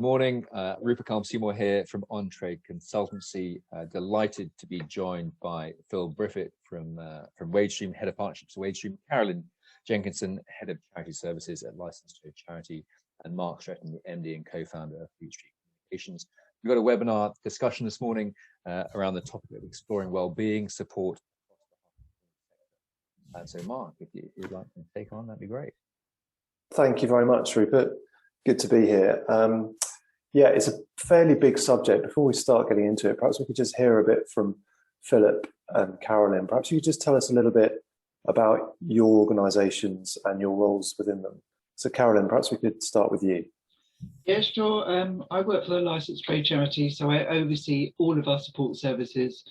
Morning, Rupert Seymour here from On Trade Consultancy. Delighted to be joined by Phil Briffett from WageStream, Head of Partnerships at WageStream, Carolyn Jenkinson, Head of Charity Services at Licensed Trade Charity, and Mark Stretton, the MD and co-founder of Fleet Street Communications. We've got a webinar discussion this morning around the topic of exploring well-being support. And so, Mark, if you'd like to take on, that'd be great. Thank you very much, Rupert. Good to be here. Yeah, it's a fairly big subject. Before we start getting into it, perhaps we could just hear a bit from Philip and Carolyn. Perhaps you could just tell us a little bit about your organisations and your roles within them. So, Carolyn, perhaps we could start with you. Yeah, sure. I work for the Licensed Trade Charity, so I oversee all of our support services,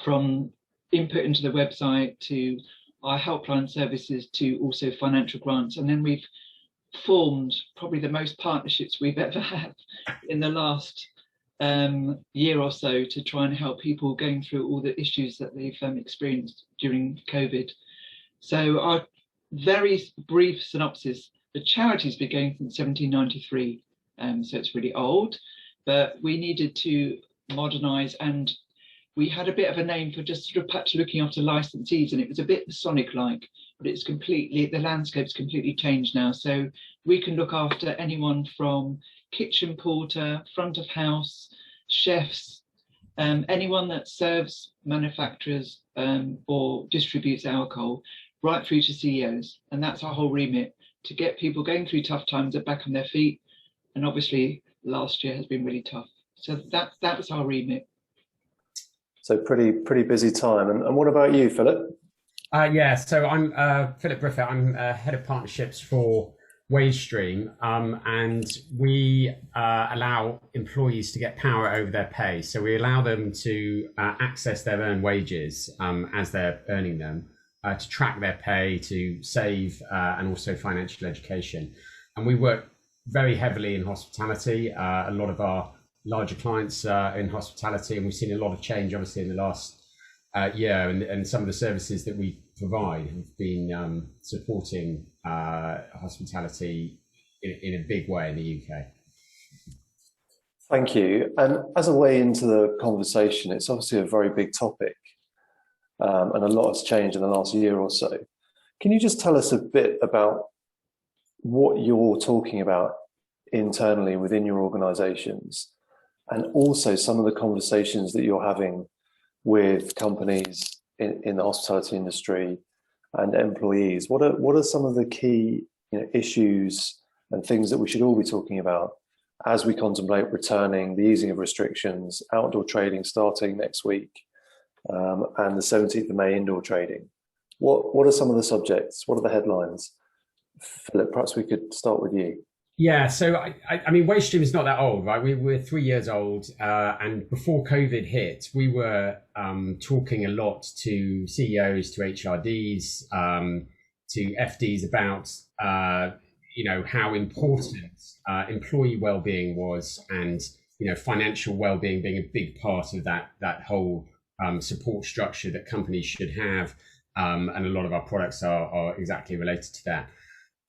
from input into the website to our helpline services to also financial grants. And then we've formed probably the most partnerships we've ever had in the last year or so to try and help people going through all the issues that they've experienced during COVID. So our very brief synopsis: the charity's been going since 1793, so it's really old, but we needed to modernise, and we had a bit of a name for just sort of perhaps looking after licensees, and it was a bit Masonic-like, but it's completely, the landscape's completely changed now. So we can look after anyone from kitchen porter, front of house, chefs, anyone that serves manufacturers or distributes alcohol, right through to CEOs. And that's our whole remit, to get people going through tough times and back on their feet. And obviously last year has been really tough. So that's our remit. So pretty busy time. And what about you, Philip? Yeah, so I'm Philip Briffett. I'm Head of Partnerships for WageStream, and we allow employees to get power over their pay. So we allow them to access their earned wages as they're earning them, to track their pay, to save, and also financial education. And we work very heavily in hospitality. A lot of our larger clients in hospitality, and we've seen a lot of change obviously in the last year, and some of the services that we provide have been supporting hospitality in a big way in the UK. Thank you. And as a way into the conversation, it's obviously a very big topic, and a lot has changed in the last year or so. Can you just tell us a bit about what you're talking about internally within your organisations, and also some of the conversations that you're having with companies in the hospitality industry and employees? What are some of the key issues and things that we should all be talking about as we contemplate returning, the easing of restrictions, outdoor trading starting next week, and the 17th of May indoor trading? What are some of the subjects? What are the headlines? Philip, perhaps we could start with you. Yeah, so I mean, WageStream is not that old, right? We're 3 years old, and before COVID hit, we were talking a lot to CEOs, to HRDs, to FDs about how important employee well-being was, and financial well-being being a big part of that whole support structure that companies should have, and a lot of our products are exactly related to that.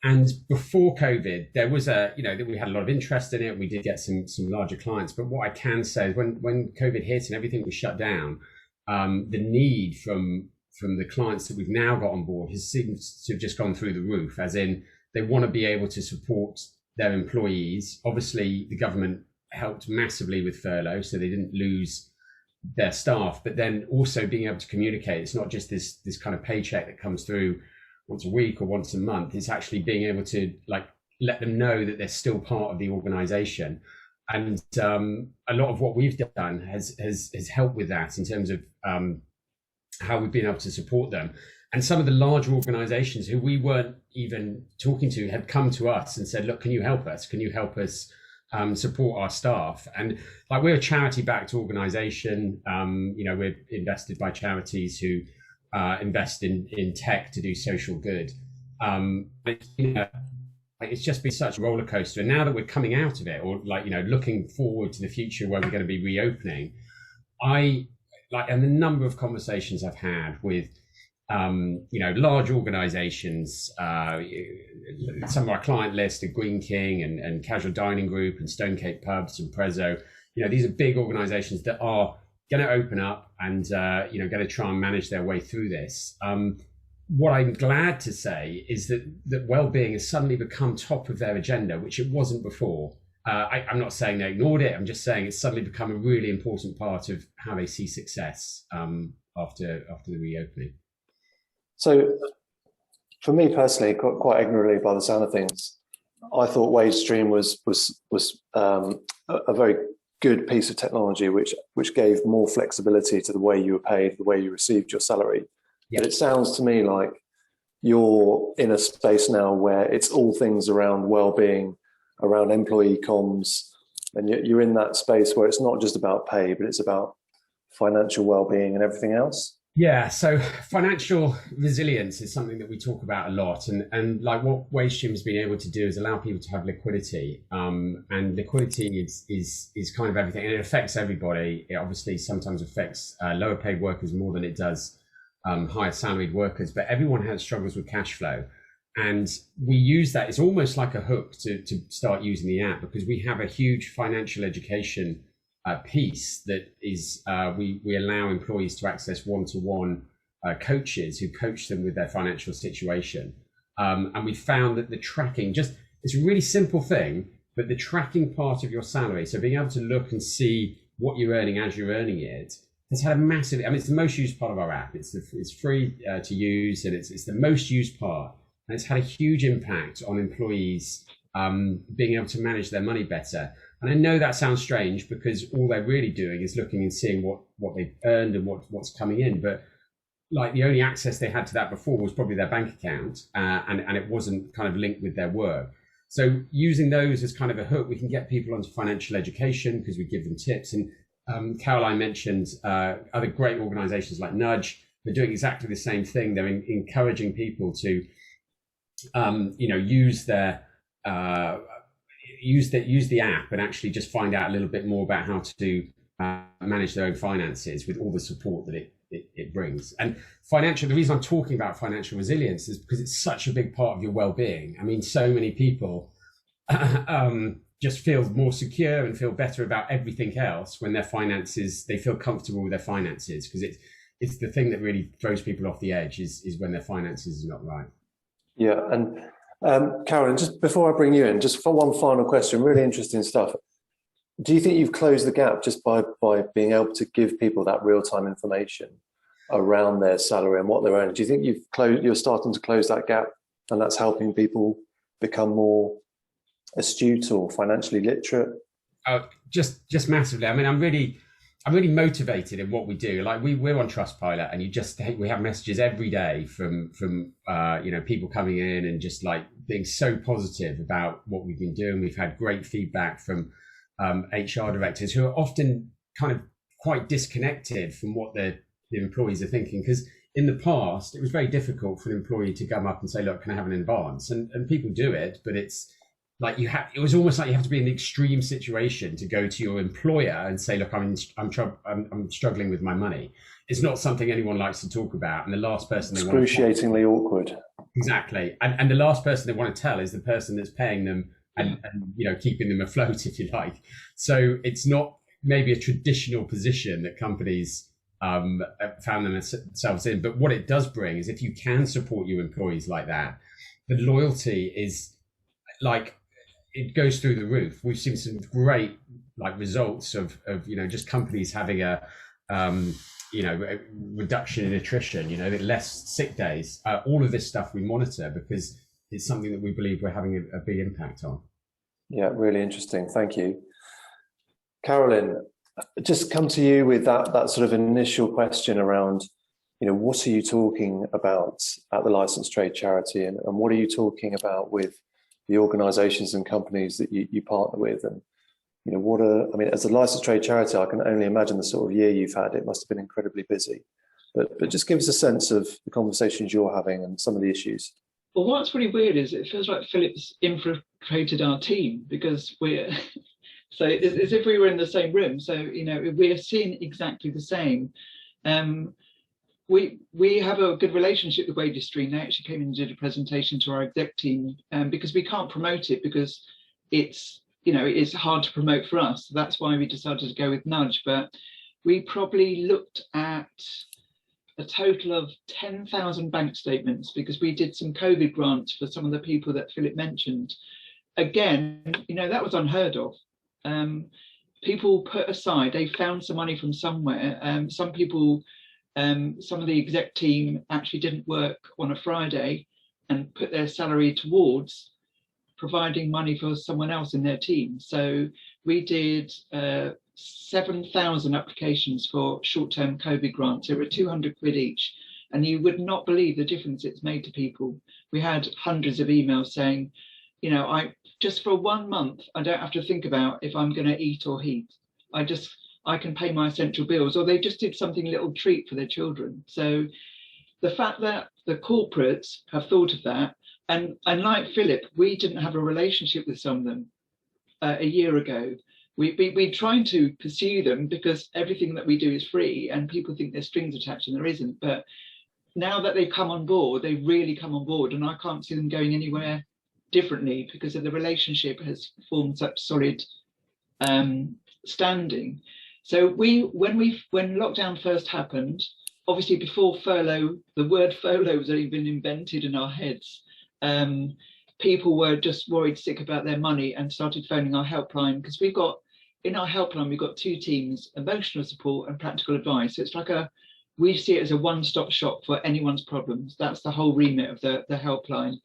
And before COVID, there was that we had a lot of interest in it. We did get some larger clients. But what I can say is when COVID hit and everything was shut down, the need from the clients that we've now got on board has seemed to have just gone through the roof, as in they want to be able to support their employees. Obviously, the government helped massively with furlough, so they didn't lose their staff, but then also being able to communicate. It's not just this kind of paycheck that comes through once a week or once a month. It's actually being able to let them know that they're still part of the organization. And a lot of what we've done has helped with that in terms of how we've been able to support them. And some of the larger organizations who we weren't even talking to had come to us and said, look, can you help us? Can you help us support our staff? And we're a charity-backed organization. We're invested by charities who invest in tech to do social good. It's just been such a roller coaster. And now that we're coming out of it, or looking forward to the future where we're going to be reopening, and the number of conversations I've had with large organizations, some of our client list are Green King and Casual Dining Group and Stonecape Pubs and Prezzo. These are big organizations that are going to open up and, going to try and manage their way through this. What I'm glad to say is that well-being has suddenly become top of their agenda, which it wasn't before. I'm not saying they ignored it. I'm just saying it's suddenly become a really important part of how they see success after the reopening. So, for me personally, quite ignorantly by the sound of things, I thought WageStream was a very good piece of technology which gave more flexibility to the way you were paid, the way you received your salary. Yep. But it sounds to me like you're in a space now where it's all things around well-being, around employee comms, and you're in that space where it's not just about pay, but it's about financial well-being and everything else. Yeah, so financial resilience is something that we talk about a lot, and like what WageStream has been able to do is allow people to have liquidity, and liquidity is kind of everything, and it affects everybody. It obviously sometimes affects lower paid workers more than it does higher salaried workers, but everyone has struggles with cash flow. And we use that, it's almost like a hook to start using the app, because we have a huge financial education piece that is, we allow employees to access one-to-one coaches who coach them with their financial situation. And we found that the tracking, it's a really simple thing, but the tracking part of your salary, so being able to look and see what you're earning as you're earning it, has had a massive, it's the most used part of our app. It's free to use, and it's the most used part. And it's had a huge impact on employees being able to manage their money better. And I know that sounds strange, because all they're really doing is looking and seeing what they've earned and what's coming in. But like the only access they had to that before was probably their bank account, and it wasn't kind of linked with their work. So using those as kind of a hook, we can get people onto financial education because we give them tips. And Caroline mentioned other great organizations like Nudge. They're doing exactly the same thing. They're encouraging people to use the app and actually just find out a little bit more about how to manage their own finances with all the support that it brings. And the reason I'm talking about financial resilience is because it's such a big part of your well-being. I mean, so many people just feel more secure and feel better about everything else when their finances, they feel comfortable with their finances, because it's the thing that really throws people off the edge is when their finances are not right. Yeah, and Karen, just before I bring you in, just for one final question, really interesting stuff. Do you think you've closed the gap just by being able to give people that real-time information around their salary and what they're earning? Do you think you're starting to close that gap, and that's helping people become more astute or financially literate? Just massively. I mean, I'm really motivated in what we do. Like we're on Trustpilot, and we have messages every day from people coming in and just like being so positive about what we've been doing. We've had great feedback from HR directors who are often kind of quite disconnected from what the employees are thinking, because in the past it was very difficult for an employee to come up and say, look, can I have an advance? And people do it, but it's like it was almost like you have to be in an extreme situation to go to your employer and say, look, I'm struggling with my money. It's not something anyone likes to talk about. And the last person they want to excruciatingly awkward. Exactly. And the last person they want to tell is the person that's paying them and keeping them afloat, if you like. So it's not maybe a traditional position that companies found themselves in. But what it does bring is, if you can support your employees like that, the loyalty is like, it goes through the roof. We've seen some great results of just companies having a reduction in attrition, less sick days. All of this stuff we monitor because it's something that we believe we're having a big impact on. Yeah, really interesting. Thank you. Carolyn, just come to you with that sort of initial question around, what are you talking about at the Licensed Trade Charity, and what are you talking about with the organisations and companies that you partner with? And as a Licensed Trade Charity, I can only imagine the sort of year you've had. It must have been incredibly busy. But just give us a sense of the conversations you're having and some of the issues. Well, what's really weird is it feels like Philip's infiltrated our team, because we're so it's as if we were in the same room. So we're seeing exactly the same. we have a good relationship with Wages Stream. They actually came in and did a presentation to our exec team, because we can't promote it because it's, you know, it's hard to promote for us. So that's why we decided to go with Nudge. But we probably looked at a total of 10,000 bank statements because we did some COVID grants for some of the people that Philip mentioned. Again, you know, that was unheard of. People put aside, they found some money from somewhere. Some people, some of the exec team actually didn't work on a Friday and put their salary towards providing money for someone else in their team. So we did 7,000 applications for short-term COVID grants. They were 200 quid each. And you would not believe the difference it's made to people. We had hundreds of emails saying, you know, just for 1 month, I don't have to think about if I'm going to eat or heat. I can pay my essential bills, or they just did something little treat for their children. So the fact that the corporates have thought of that, and like Philip, we didn't have a relationship with some of them a year ago. We trying to pursue them because everything that we do is free, and people think there's strings attached, and there isn't. But now that they've come on board, they've really come on board, and I can't see them going anywhere differently because of the relationship has formed such solid standing. So when lockdown first happened, obviously before furlough, the word furlough was only been invented in our heads. People were just worried sick about their money and started phoning our helpline, because in our helpline, we've got two teams: emotional support and practical advice. So it's like we see it as a one-stop shop for anyone's problems. That's the whole remit of the helpline.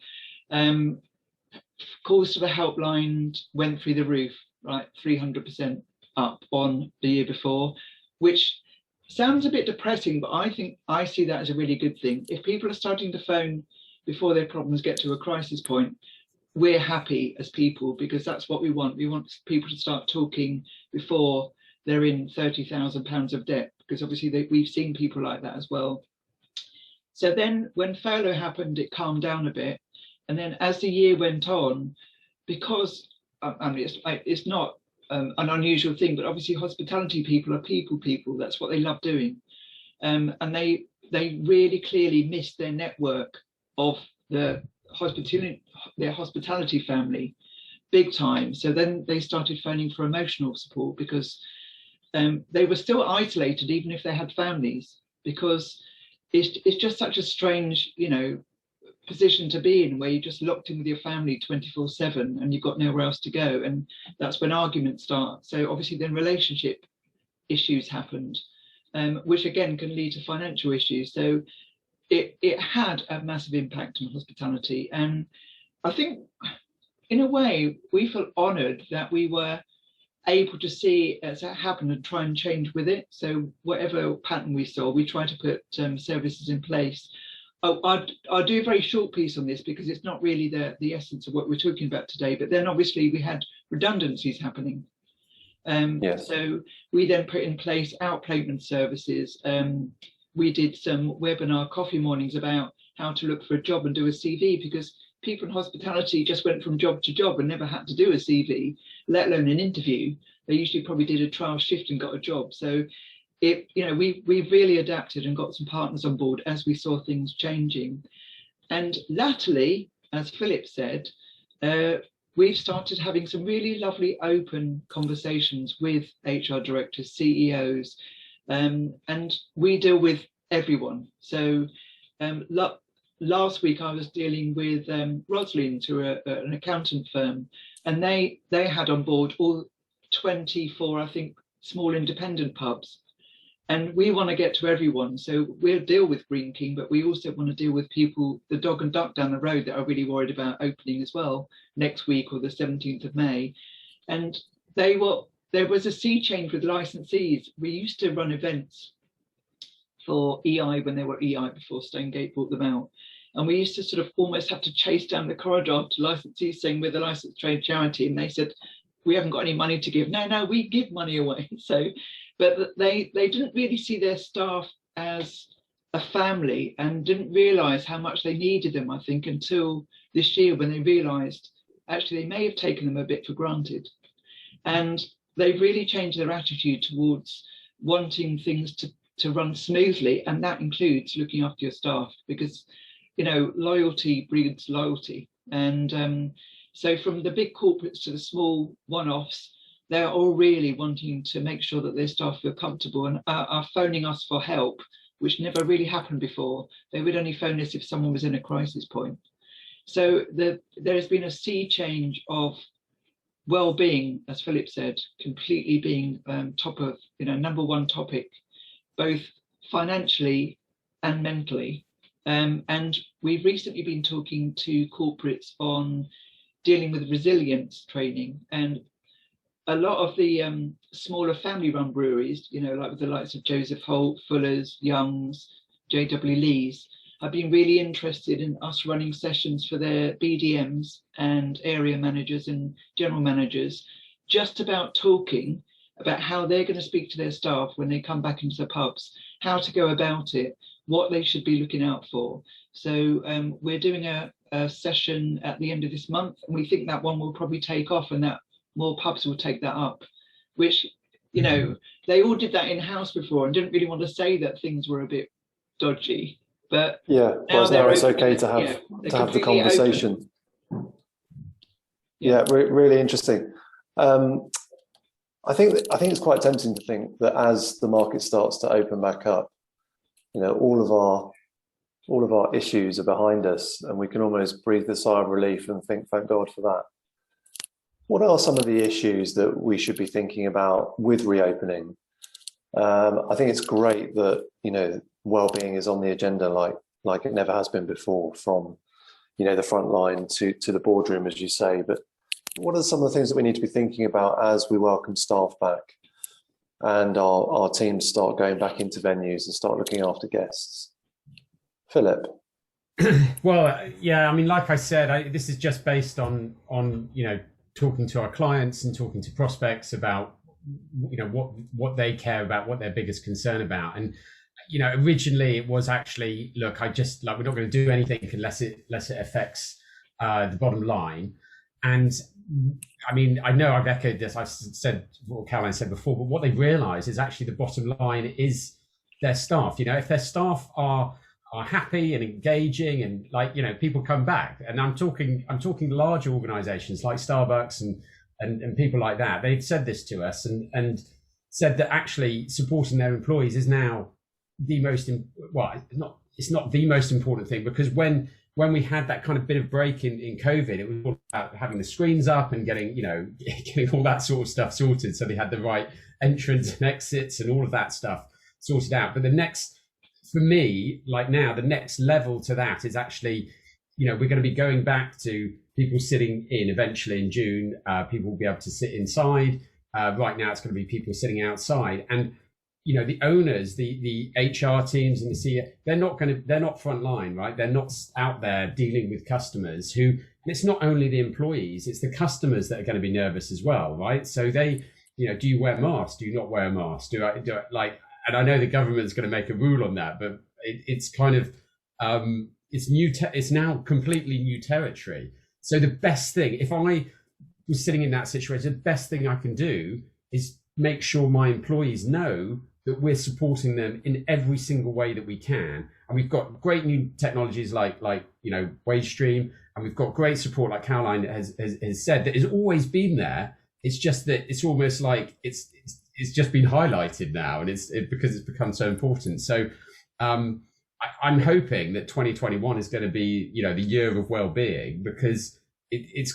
Calls to the helpline went through the roof, right? 300% up on the year before, which sounds a bit depressing, but I think I see that as a really good thing. If people are starting to phone before their problems get to a crisis point, we're happy as people, because that's what we want. We want people to start talking before they're in £30,000 of debt, because obviously we've seen people like that as well. So then when furlough happened, it calmed down a bit. And then as the year went on, because I mean, it's not an unusual thing, but obviously hospitality people are people. That's what they love doing. And they really clearly missed their network of their hospitality family big time. So then they started phoning for emotional support, because they were still isolated even if they had families, because it's just such a strange, you know, position to be in, where you're just locked in with your family 24/7 and you've got nowhere else to go, and that's when arguments start. So obviously then relationship issues happened, which again can lead to financial issues. So it had a massive impact on hospitality, and I think in a way we feel honoured that we were able to see it happen and try and change with it. So whatever pattern we saw, we try to put services in place. I'll do a very short piece on this because it's not really the essence of what we're talking about today. But then obviously we had redundancies happening. Yes. So we then put in place outplacement services. We did some webinar coffee mornings about how to look for a job and do a CV, because people in hospitality just went from job to job and never had to do a CV, let alone an interview. They usually probably did a trial shift and got a job. So we've really adapted and got some partners on board as we saw things changing. And latterly, as Philip said, we've started having some really lovely open conversations with HR directors, CEOs, and we deal with everyone. So last week I was dealing with Rosalind, who are an accountant firm, and they had on board all 24, I think, small independent pubs. And we want to get to everyone. So we'll deal with Green King, but we also want to deal with people, the dog and duck down the road, that are really worried about opening as well next week or the 17th of May. And there was a sea change with licensees. We used to run events for EI when they were EI before Stonegate bought them out. And we used to sort of almost have to chase down the corridor to licensees saying we're the licensed trade charity. And they said, we haven't got any money to give. No, we give money away. So, but they didn't really see their staff as a family and didn't realise how much they needed them, I think, until this year, when they realised actually they may have taken them a bit for granted. And they've really changed their attitude towards wanting things to run smoothly, and that includes looking after your staff, because loyalty breeds loyalty. And so from the big corporates to the small one-offs, they're all really wanting to make sure that their staff feel comfortable and are phoning us for help, which never really happened before. They would only phone us if someone was in a crisis point. So there has been a sea change of well-being, as Philip said, completely being top of, number one topic, both financially and mentally. And we've recently been talking to corporates on dealing with resilience training, and a lot of the smaller family-run breweries, like with the likes of Joseph Holt, Fuller's, Young's, J.W. Lee's, have been really interested in us running sessions for their BDMs and area managers and general managers, just about talking about how they're going to speak to their staff when they come back into the pubs, how to go about it, what they should be looking out for. So we're doing a session at the end of this month, and we think that one will probably take off, and that more pubs will take that up, which, they all did that in-house before and didn't really want to say that things were a bit dodgy. But yeah, now it's okay to have the conversation. Yeah, really interesting. I think it's quite tempting to think that as the market starts to open back up, all of our issues are behind us, and we can almost breathe a sigh of relief and think, thank God for that. What are some of the issues that we should be thinking about with reopening? I think it's great that well-being is on the agenda like it never has been before, from the front line to the boardroom, as you say. But what are some of the things that we need to be thinking about as we welcome staff back and our teams start going back into venues and start looking after guests? Philip? Well, yeah, I mean, like I said, this is just based on talking to our clients and talking to prospects about what they care about, what their biggest concern about. And originally it was actually, look, we're not going to do anything unless it affects the bottom line. And I mean, I know I've echoed this, I've said what Caroline said before, but what they've realized is actually the bottom line is their staff. If their staff are happy and engaging, and people come back, and I'm talking large organizations like Starbucks and people like that. They've said this to us and said that actually supporting their employees is now the most it's not the most important thing, because when we had that kind of bit of break in COVID, it was all about having the screens up and getting all that sort of stuff sorted, so they had the right entrance and exits and all of that stuff sorted out. But for me, like now, the next level to that is actually, we're going to be going back to people sitting in eventually in June. People will be able to sit inside. Right now, it's going to be people sitting outside. And, the owners, the HR teams and the CEO, they're not front line, right? They're not out there dealing with customers and it's not only the employees, it's the customers that are going to be nervous as well, right? So do you wear masks? Do you not wear a mask? And I know the government's going to make a rule on that, but it's kind of, it's now completely new territory. So the best thing, if I was sitting in that situation, the best thing I can do is make sure my employees know that we're supporting them in every single way that we can. And we've got great new technologies like wage stream, and we've got great support, like Caroline has said, that has always been there. It's just that it's almost like it's just been highlighted now, and because it's become so important. So I'm hoping that 2021 is going to be, the year of well-being, because it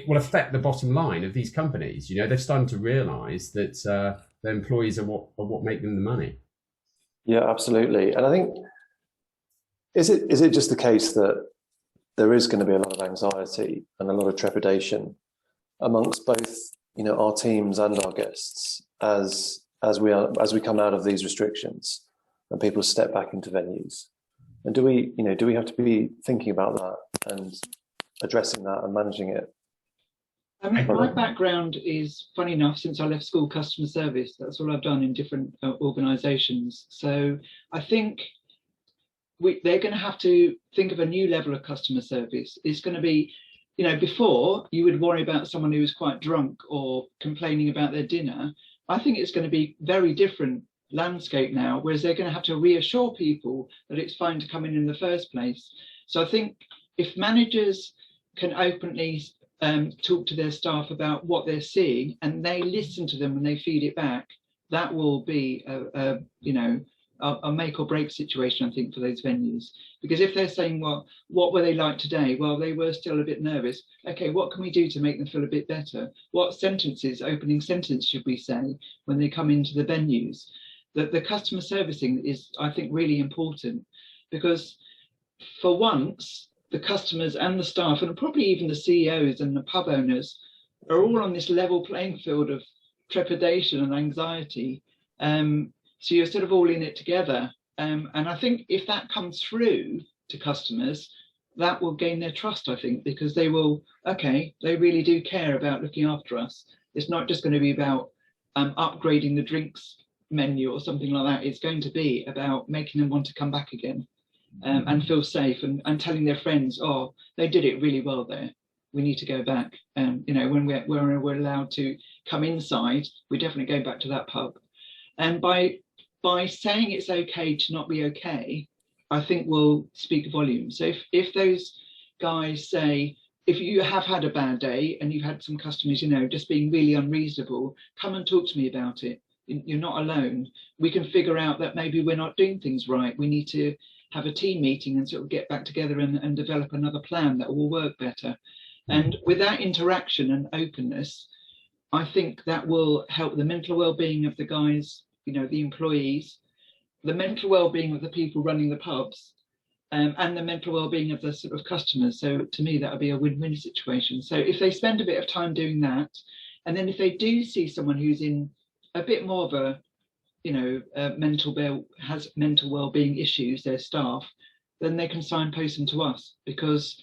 will affect the bottom line of these companies. They're starting to realise that their employees are what make them the money. Yeah, absolutely. And I think, is it just the case that there is going to be a lot of anxiety and a lot of trepidation amongst both our teams and our guests as we come out of these restrictions and people step back into venues? And do we have to be thinking about that and addressing that and managing it? My background is, funny enough, since I left school, customer service. That's all I've done in different organisations. So I think they're going to have to think of a new level of customer service. It's going to be, before you would worry about someone who was quite drunk or complaining about their dinner. I think it's going to be very different landscape now, whereas they're going to have to reassure people that it's fine to come in the first place. So I think if managers can openly talk to their staff about what they're seeing, and they listen to them and they feed it back, that will be a make or break situation, I think, for those venues. Because if they're saying, well, what were they like today? Well, they were still a bit nervous. Okay, what can we do to make them feel a bit better? What opening sentence should we say when they come into the venues? The customer servicing is, I think, really important, because for once, the customers and the staff, and probably even the CEOs and the pub owners, are all on this level playing field of trepidation and anxiety. So you're sort of all in it together. And I think if that comes through to customers, that will gain their trust, I think, because they will, okay, they really do care about looking after us. It's not just going to be about upgrading the drinks menu or something like that. It's going to be about making them want to come back again. And feel safe, and telling their friends, oh, they did it really well there, we need to go back. When we're allowed to come inside, we definitely go back to that pub. And by saying it's okay to not be okay, I think will speak volumes. So if those guys say, if you have had a bad day and you've had some customers, just being really unreasonable, come and talk to me about it. You're not alone. We can figure out that maybe we're not doing things right. We need to have a team meeting and sort of get back together and develop another plan that will work better. And with that interaction and openness, I think that will help the mental well-being of the guys, the employees, the mental well-being of the people running the pubs, and the mental well-being of the sort of customers. So to me, that would be a win-win situation. So if they spend a bit of time doing that, and then if they do see someone who's in a bit more of a has mental well-being issues, their staff, then they can signpost them to us, because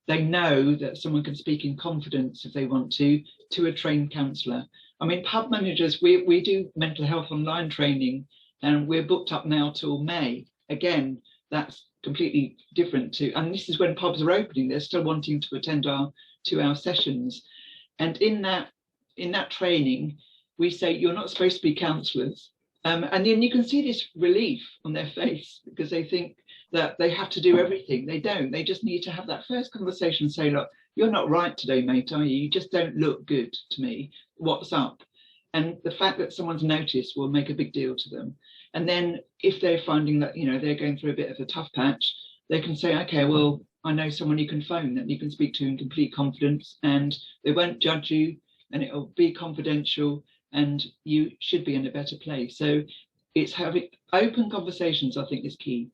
they know that someone can speak in confidence if they want to a trained counsellor. I mean, pub managers, we do mental health online training, and we're booked up now till May. Again, that's completely different and this is when pubs are opening, they're still wanting to attend our 2-hour sessions. And in that training, we say, you're not supposed to be counsellors. And then you can see this relief on their face, because they think that they have to do everything. They don't. They just need to have that first conversation and say, look, you're not right today, mate, are you? You just don't look good to me. What's up? And the fact that someone's noticed will make a big deal to them. And then if they're finding that, they're going through a bit of a tough patch, they can say, okay, well, I know someone you can phone that you can speak to in complete confidence, and they won't judge you, and it'll be confidential, and you should be in a better place. So it's having open conversations, I think, is key.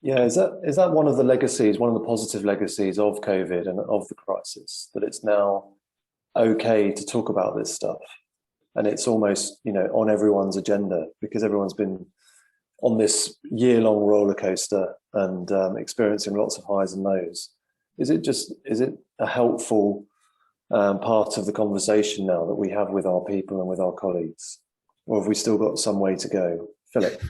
Yeah, is that one of the legacies, one of the positive legacies of COVID and of the crisis, that it's now okay to talk about this stuff, and it's almost on everyone's agenda, because everyone's been on this year-long roller coaster and experiencing lots of highs and lows. Is it a helpful part of the conversation now that we have with our people and with our colleagues, or have we still got some way to go? Philip?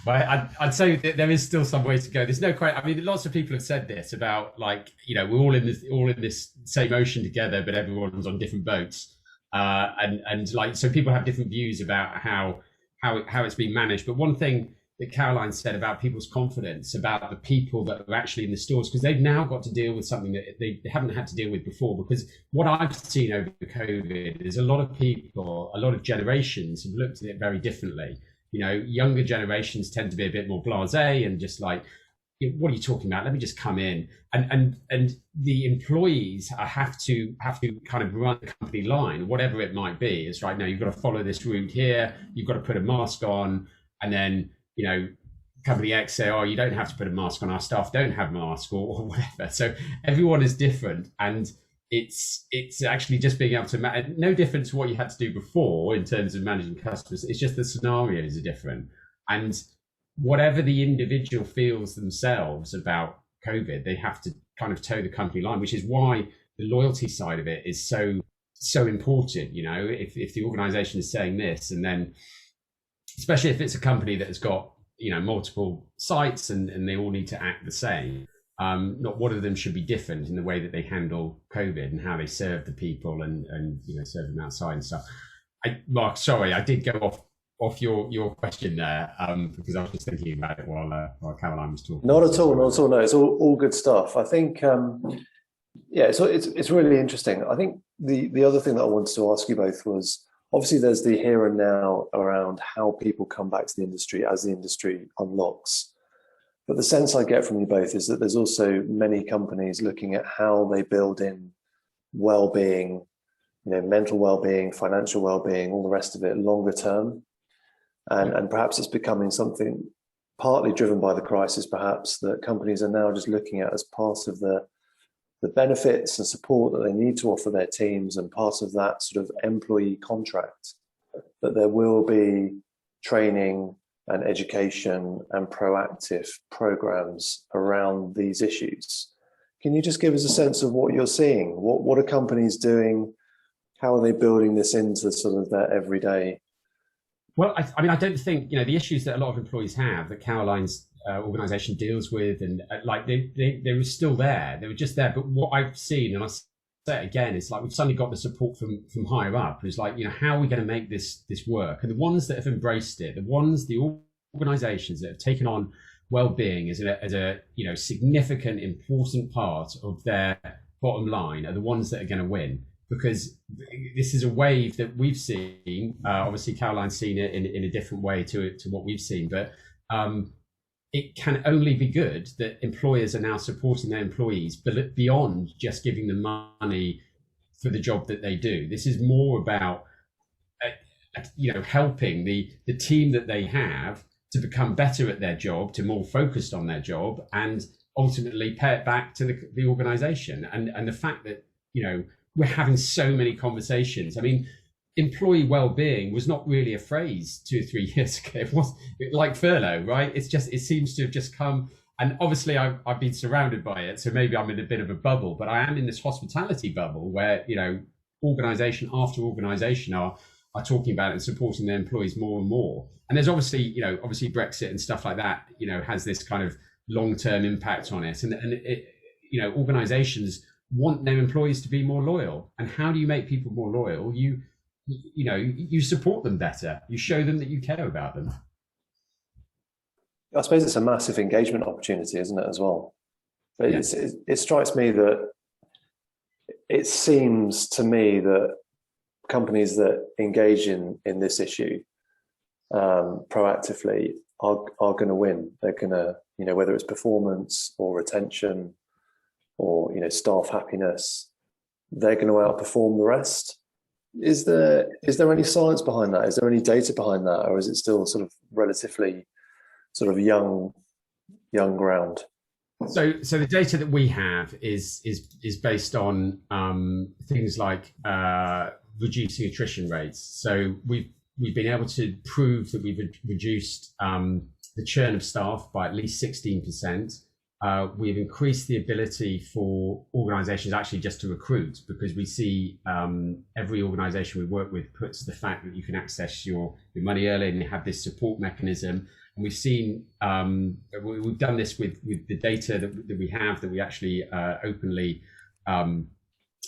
Well, I'd say that there is still some way to go. There's no question. I mean, lots of people have said this about, we're all in this same ocean together, but everyone's on different boats, so people have different views about how it's being managed. But one thing that Caroline said about people's confidence, about the people that are actually in the stores, because they've now got to deal with something that they haven't had to deal with before. Because what I've seen over COVID is a lot of people, a lot of generations have looked at it very differently. Younger generations tend to be a bit more blasé and just like, what are you talking about? Let me just come in. And the employees have to kind of run the company line, whatever it might be. It's right now, you've got to follow this route here. You've got to put a mask on. And then, company X say, oh, you don't have to put a mask on. Our staff don't have masks or whatever. So everyone is different. And it's actually just being able to no different to what you had to do before in terms of managing customers. It's just the scenarios are different. And whatever the individual feels themselves about COVID, they have to kind of toe the company line, which is why the loyalty side of it is so important. If the organization is saying this, and then especially if it's a company that has got multiple sites and they all need to act the same, not one of them should be different in the way that they handle COVID and how they serve the people and serve them outside and stuff. Mark, sorry, I did go off your question there, because I was just thinking about it while Caroline was talking. Not at all, not at all. No, it's all good stuff. I think, yeah, so it's really interesting. I think the other thing that I wanted to ask you both was, obviously there's the here and now around how people come back to the industry as the industry unlocks. But the sense I get from you both is that there's also many companies looking at how they build in well-being, mental well-being, financial well-being, all the rest of it longer term. And perhaps it's becoming something partly driven by the crisis, perhaps, that companies are now just looking at as part of the benefits and support that they need to offer their teams, and part of that sort of employee contract, that there will be training and education and proactive programs around these issues. Can you just give us a sense of what you're seeing? What are companies doing? How are they building this into sort of their everyday? Well, I mean, I don't think, the issues that a lot of employees have that Caroline's organisation deals with, and they were still there. They were just there. But what I've seen, and I say it again, it's like we've suddenly got the support from higher up. It's like, how are we going to make this work? And the ones that have embraced it, the organisations that have taken on well-being as a significant, important part of their bottom line are the ones that are going to win. Because this is a wave that we've seen. Obviously, Caroline's seen it in a different way to what we've seen, but it can only be good that employers are now supporting their employees, but beyond just giving them money for the job that they do. This is more about helping the team that they have to become better at their job, to more focused on their job, and ultimately pay it back to the organisation. And the fact that we're having so many conversations. I mean, employee well-being was not really a phrase 2 or 3 years ago. It was like furlough, right? It seems to have just come. And obviously I've been surrounded by it. So maybe I'm in a bit of a bubble, but I am in this hospitality bubble where, organisation after organisation are talking about it and supporting their employees more and more. And there's obviously Brexit and stuff like that, has this kind of long-term impact on it. And it, organisations want their employees to be more loyal. And how do you make people more loyal? You support them better. You show them that you care about them. I suppose it's a massive engagement opportunity, isn't it, as well? But yeah. It strikes me that it seems to me that companies that engage in this issue proactively are going to win. They're going to, whether it's performance or retention or staff happiness, they're going to outperform the rest. Is there any science behind that? Is there any data behind that, or is it still sort of relatively sort of young ground? So the data that we have is based on things like reducing attrition rates. So we've been able to prove that we've reduced the churn of staff by at least 16%. We've increased the ability for organisations actually just to recruit, because we see every organisation we work with puts the fact that you can access your money early and you have this support mechanism. And we've seen, we've done this with the data that we have, that we actually openly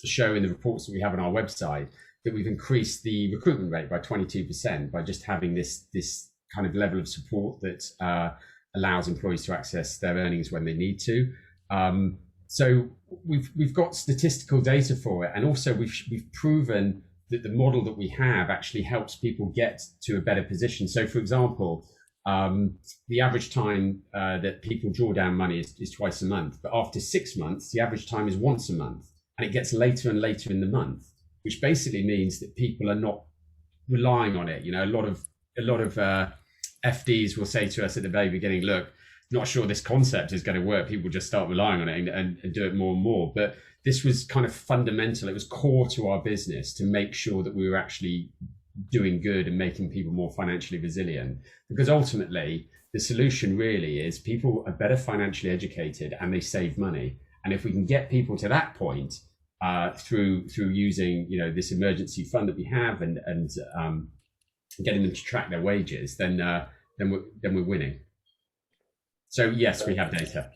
show in the reports that we have on our website, that we've increased the recruitment rate by 22% by just having this kind of level of support that allows employees to access their earnings when they need to. So we've got statistical data for it, and also we've proven that the model that we have actually helps people get to a better position. So, for example, the average time that people draw down money is twice a month, but after 6 months, the average time is once a month, and it gets later and later in the month, which basically means that people are not relying on it. A lot of FDs will say to us at the very beginning, look, not sure this concept is going to work. People just start relying on it and do it more and more. But this was kind of fundamental. It was core to our business to make sure that we were actually doing good and making people more financially resilient. Because ultimately, the solution really is people are better financially educated and they save money. And if we can get people to that point through using this emergency fund that we have and getting them to track their wages, then we're winning. So yes, we have data.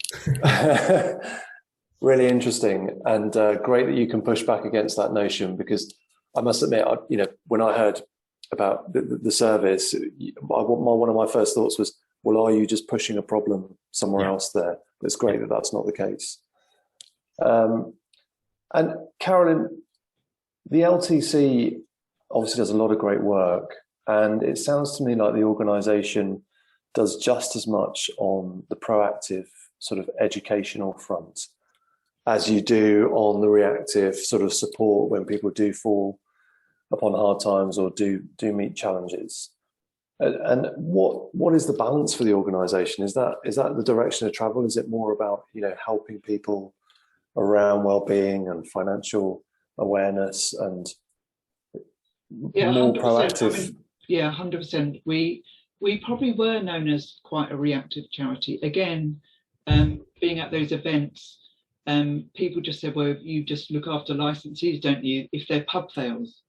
Really interesting, and great that you can push back against that notion, because I must admit, when I heard the service, one of my first thoughts was, well, are you just pushing a problem somewhere else there? But it's great that that's not the case. And Carolyn, the LTC obviously does a lot of great work, and it sounds to me like the organisation does just as much on the proactive sort of educational front as you do on the reactive sort of support when people do fall upon hard times or do meet challenges. And what is the balance for the organisation? Is that the direction of travel? Is it more about, you know, helping people around well-being and financial awareness and more 100%. Proactive? I mean, yeah, 100%. We probably were known as quite a reactive charity. Again, being at those events, people just said, well, you just look after licensees, don't you, if their pub fails?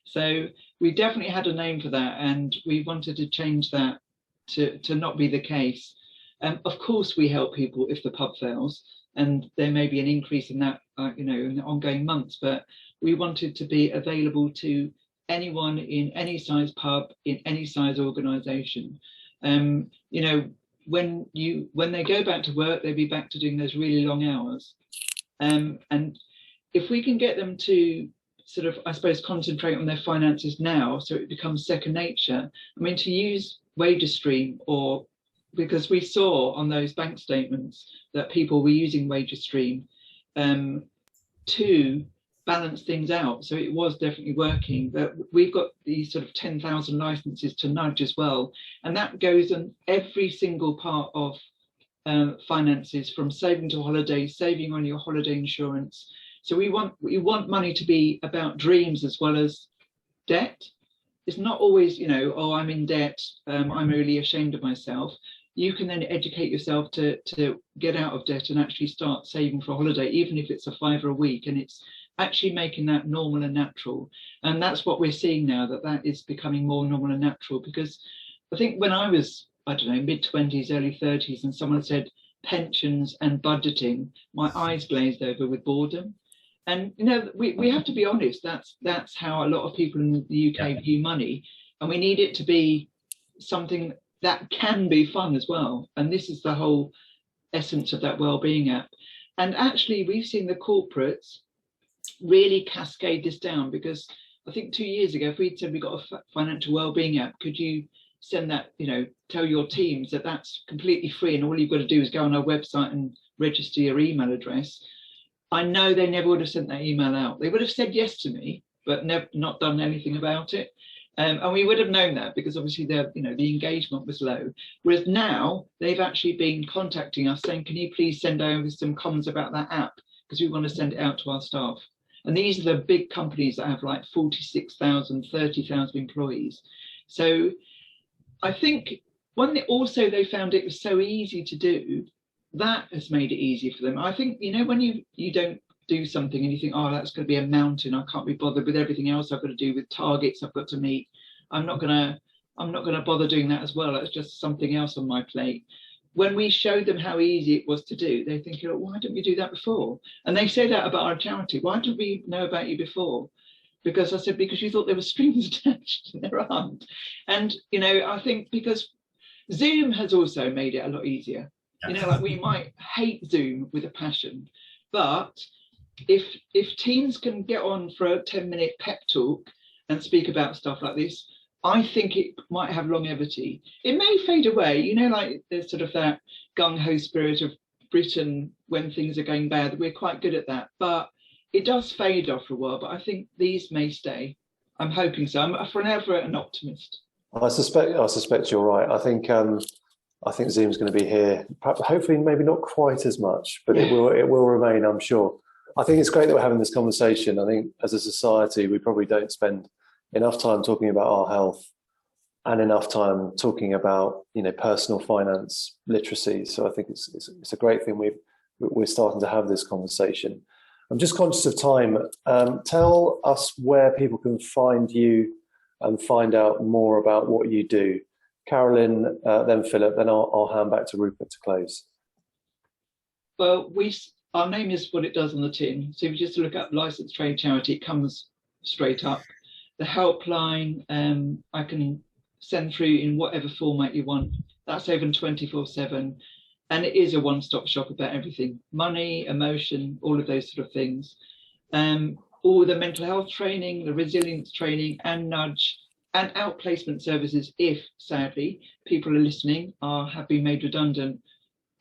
So we definitely had a name for that, and we wanted to change that to not be the case. Of course, we help people if the pub fails, and there may be an increase in that, you know, in the ongoing months, but we wanted to be available to anyone in any size pub, in any size organisation. You know, when they go back to work, they'll be back to doing those really long hours. And if we can get them to sort of, I suppose, concentrate on their finances now, so it becomes second nature. I mean, to use wages stream, or because we saw on those bank statements that people were using wages stream to balance things out. So it was definitely working, but we've got these sort of 10,000 licenses to nudge as well. And that goes on every single part of finances, from saving to holidays, saving on your holiday insurance. So we want money to be about dreams as well as debt. It's not always, you know, oh, I'm in debt, I'm really ashamed of myself. You can then educate yourself to get out of debt and actually start saving for a holiday, even if it's a £5 a week, and it's actually making that normal and natural. And that's what we're seeing now, that is becoming more normal and natural. Because I think when I was, I don't know, mid-20s, early 30s, and someone said pensions and budgeting, my eyes glazed over with boredom. And, you know, we have to be honest, that's how a lot of people in the UK view money, and we need it to be something that can be fun as well. And this is the whole essence of that Wellbeing app. And actually, we've seen the corporates really cascade this down, because I think 2 years ago, if we'd said we got a financial wellbeing app, could you send that, you know, tell your teams that that's completely free and all you've got to do is go on our website and register your email address? I know they never would have sent that email out. They would have said yes to me, but not done anything about it. And we would have known that, because obviously the engagement was low. Whereas now they've actually been contacting us saying, can you please send over some comments about that app, because we want to send it out to our staff. And these are the big companies that have like 46,000, 30,000 employees. So I think they found it was so easy to do, that has made it easier for them. I think, you know, when you don't do something and you think, oh, that's going to be a mountain, I can't be bothered with everything else I've got to do, with targets I've got to meet, I'm not going to bother doing that as well, that's just something else on my plate. When we showed them how easy it was to do, they think, oh, why didn't we do that before? And they say that about our charity. Why didn't we know about you before? Because I said, because you thought there were strings attached. There aren't. And, you know, I think because Zoom has also made it a lot easier. You know, like we might hate Zoom with a passion, but if teams can get on for a 10-minute pep talk and speak about stuff like this, I think it might have longevity. It may fade away, you know, like there's sort of that gung-ho spirit of Britain when things are going bad. We're quite good at that, but it does fade after a while. But I think these may stay. I'm hoping so. I'm forever an optimist. I suspect you're right. I think Zoom's going to be here. Hopefully, maybe not quite as much, but it will remain, I'm sure. I think it's great that we're having this conversation. I think as a society, we probably don't spend enough time talking about our health and enough time talking about, you know, personal finance literacy. So I think it's a great thing we're starting to have this conversation. I'm just conscious of time. Tell us where people can find you and find out more about what you do. Carolyn, then Philip, then I'll hand back to Rupert to close. Well, our name is what it does on the tin. So if you just look up licensed trade charity, it comes straight up. The helpline, I can send through in whatever format you want. That's open 24/7. And it is a one-stop shop about everything: money, emotion, all of those sort of things. All the mental health training, the resilience training, and nudge and outplacement services, if sadly people are listening, have been made redundant.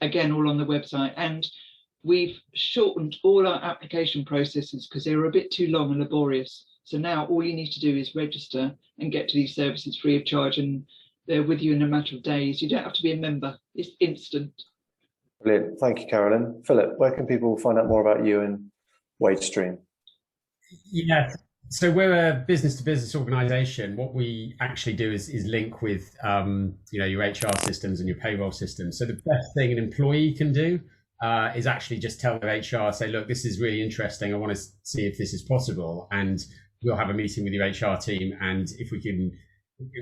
Again, all on the website. And we've shortened all our application processes because they were a bit too long and laborious. So now all you need to do is register and get to these services free of charge, and they're with you in a matter of days. You don't have to be a member. It's instant. Brilliant. Thank you, Carolyn. Philip, where can people find out more about you and WageStream? Yeah, so we're a business-to-business organisation. What we actually do is link with your HR systems and your payroll systems. So the best thing an employee can do is actually just tell their HR, say, look, this is really interesting. I want to see if this is possible, and we'll have a meeting with your HR team. And if we can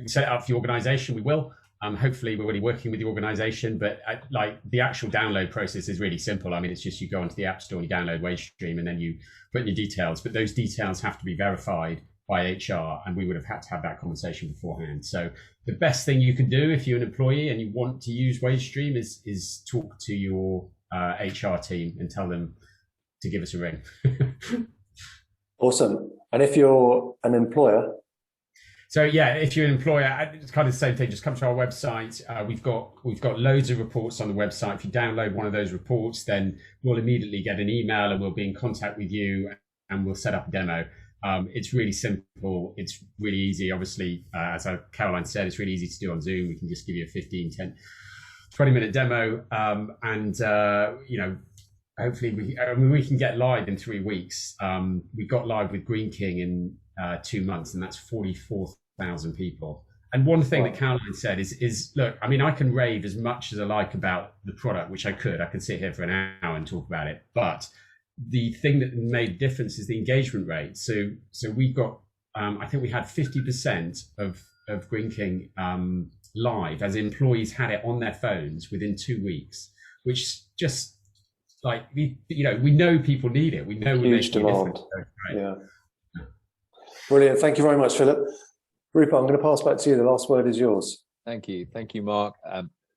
set it up for the organisation, we will. Hopefully we're already working with the organisation, but like the actual download process is really simple. I mean, it's just you go onto the App Store and you download WageStream, and then you put in your details, but those details have to be verified by HR, and we would have had to have that conversation beforehand. So the best thing you can do if you're an employee and you want to use WageStream is talk to your HR team and tell them to give us a ring. Awesome. And if you're an employer? So yeah, if you're an employer, it's kind of the same thing. Just come to our website. We've got loads of reports on the website. If you download one of those reports, then we'll immediately get an email and we'll be in contact with you and we'll set up a demo. It's really simple. It's really easy. Obviously, as Caroline said, it's really easy to do on Zoom. We can just give you a 15, 10, 20-minute demo. Hopefully we can get live in 3 weeks. We got live with Green King in 2 months, and that's 44,000 people. And one thing that Caroline said is, look, I mean, I can rave as much as I like about the product, which I could sit here for an hour and talk about it. But the thing that made a difference is the engagement rate. So we got, I think we had 50% of Green King live, as employees had it on their phones within 2 weeks, which just like, we know people need it. We know we're making a difference. Right? Yeah. Brilliant. Thank you very much, Philip. Rupert, I'm going to pass back to you. The last word is yours. Thank you, Mark.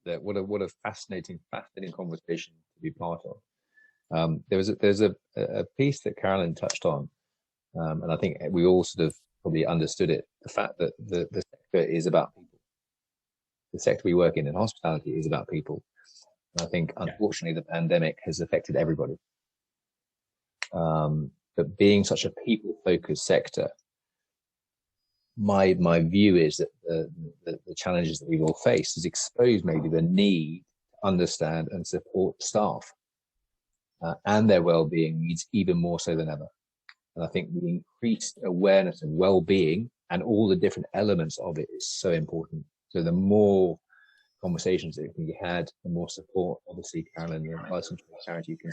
What a fascinating conversation to be part of. There's a piece that Carolyn touched on, and I think we all sort of probably understood it. The fact that the sector is about people. The sector we work in hospitality, is about people. And I think, unfortunately, the pandemic has affected everybody. But being such a people-focused sector, my view is that the challenges that we will face has exposed maybe the need to understand and support staff and their well-being needs even more so than ever. And I think the increased awareness of well-being and all the different elements of it is so important. So the more conversations that can be had, the more support, obviously, Carolyn, the licensed charity can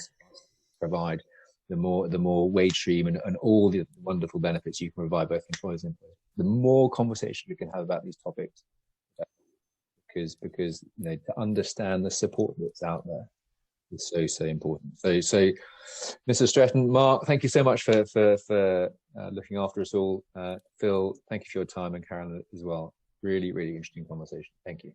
provide, the more WageStream and all the wonderful benefits you can provide both employers and employees. The more conversation we can have about these topics, because to understand the support that's out there is so important. So Mr. Stretton, Mark, thank you so much for looking after us all. Phil, thank you for your time, and Carolyn as well. Really, really interesting conversation. Thank you.